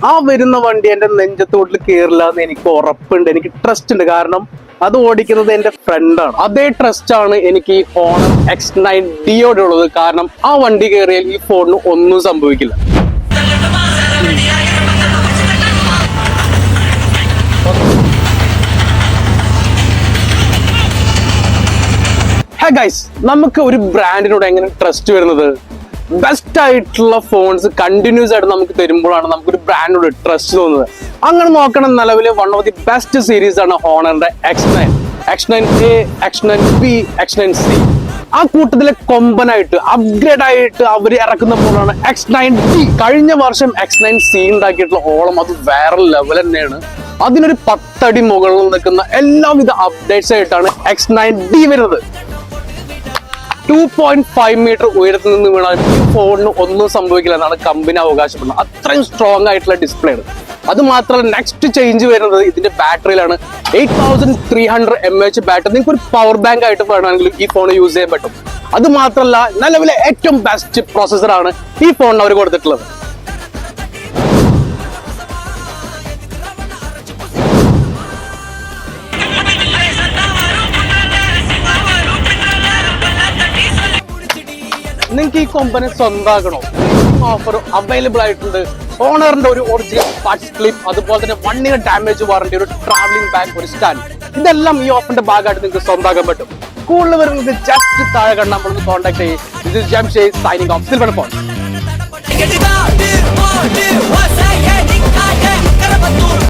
ആ വരുന്ന വണ്ടി എന്റെ നെഞ്ചത്തോട്ടിൽ കയറില്ല എന്ന് എനിക്ക് ഉറപ്പുണ്ട്, എനിക്ക് ട്രസ്റ്റ് ഉണ്ട്. കാരണം അത് ഓടിക്കുന്നത് എന്റെ ഫ്രണ്ടാണ്. അതേ ട്രസ്റ്റ് ആണ് എനിക്ക് ഈ ഹോണർ X9D ഉള്ളത്. കാരണം ആ വണ്ടി കയറിയാൽ ഈ ഫോണിന് ഒന്നും സംഭവിക്കില്ല. ഗൈസ്, നമുക്ക് ഒരു ബ്രാൻഡിനോട് എങ്ങനെ ട്രസ്റ്റ് വരുന്നത്? ബെസ്റ്റ് ആയിട്ടുള്ള ഫോൺസ് കണ്ടിന്യൂസ് ആയിട്ട് നമുക്ക് തരുമ്പോഴാണ് നമുക്കൊരു ബ്രാൻഡിനോട് ട്രസ്റ്റ് തോന്നുന്നത്. അങ്ങനെ നോക്കണം, നിലവിൽ one of the best series ആണ് ഹോണറിന്റെ X9, X9A, X9B, X9C. ആ കൂട്ടത്തിലെ കൊമ്പനായിട്ട് അപ്ഗ്രേഡ് ആയിട്ട് അവർ ഇറക്കുന്ന ഫോണാണ് X9D. കഴിഞ്ഞ വർഷം X9C ഉണ്ടാക്കിയിട്ടുള്ള ഓളം അത് വേറെ ലെവൽ തന്നെയാണ്. അതിനൊരു 10 അടി മുകളിൽ നിൽക്കുന്ന എല്ലാവിധ അപ്ഡേറ്റ്സ് ആയിട്ടാണ് X9D വരുന്നത്. 2.5 മീറ്റർ ഉയരത്തിൽ നിന്ന് വീണാൽ ഈ ഫോണിന് ഒന്നും സംഭവിക്കില്ല എന്നാണ് കമ്പനി അവകാശപ്പെടുന്നത്. അത്രയും സ്ട്രോങ് ആയിട്ടുള്ള ഡിസ്പ്ലേ ആണ്. അത് മാത്രമല്ല, നെക്സ്റ്റ് ചേഞ്ച് വരുന്നത് ഇതിന്റെ ബാറ്ററിയിലാണ്. 8300 mAh ബാറ്ററി. നിങ്ങൾക്ക് ഒരു പവർ ബാങ്ക് ആയിട്ട് വേണമെങ്കിലും ഈ ഫോൺ യൂസ് ചെയ്യാൻ പറ്റും. അത് മാത്രമല്ല, നിലവിലെ ഏറ്റവും ബെസ്റ്റ് പ്രോസസ്സറാണ് ഈ ഫോണിന് അവർ കൊടുത്തിട്ടുള്ളത്. നിങ്ങൾക്ക് ഈ കൊമ്പനെ സ്വന്തമാക്കണോ? ഓഫർ അവൈലബിൾ ആയിട്ടുണ്ട്. ഓണറിന്റെ ഒരു ഒറിജിനൽ പാർട്സ് ക്ലിപ്പ്, അതുപോലെ തന്നെ 1 year ഡാമേജ് വാറണ്ടി, ഒരു ട്രാവലിംഗ് ബാഗ്, ഒരു സ്റ്റാൻഡ്, ഇതെല്ലാം ഈ ഓഫറിന്റെ ഭാഗമായിട്ട് നിങ്ങൾക്ക് സ്വന്തമാക്കാൻ പറ്റും. കൂടുതൽ വരുന്നത് ജസ്റ്റ് താഴെ കണ്ട് നമ്മളൊന്ന് കോൺടാക്ട് ചെയ്യും. This is Jamshed signing off silver phone.